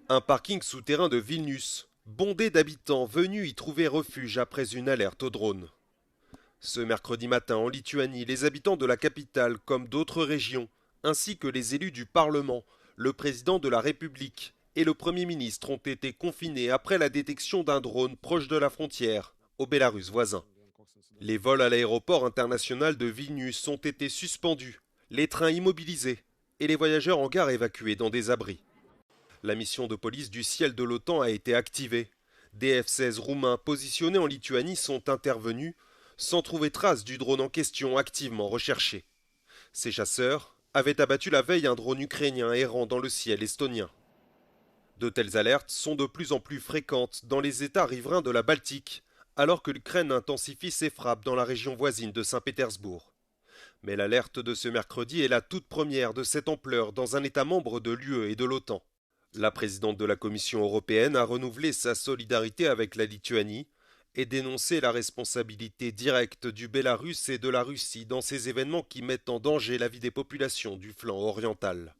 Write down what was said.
Un parking souterrain de Vilnius, bondé d'habitants venus y trouver refuge après une alerte au drone. Ce mercredi matin en Lituanie, les habitants de la capitale, comme d'autres régions, ainsi que les élus du Parlement, le président de la République et le Premier ministre ont été confinés après la détection d'un drone proche de la frontière, au Bélarus voisin. Les vols à l'aéroport international de Vilnius ont été suspendus, les trains immobilisés et les voyageurs en gare évacués dans des abris. La mission de police du ciel de l'OTAN a été activée. Des F-16 roumains positionnés en Lituanie sont intervenus sans trouver trace du drone en question activement recherché. Ces chasseurs avaient abattu la veille un drone ukrainien errant dans le ciel estonien. De telles alertes sont de plus en plus fréquentes dans les États riverains de la Baltique, alors que l'Ukraine intensifie ses frappes dans la région voisine de Saint-Pétersbourg. Mais l'alerte de ce mercredi est la toute première de cette ampleur dans un État membre de l'UE et de l'OTAN. La présidente de la Commission européenne a renouvelé sa solidarité avec la Lituanie et dénoncé la responsabilité directe du Bélarus et de la Russie dans ces événements qui mettent en danger la vie des populations du flanc oriental.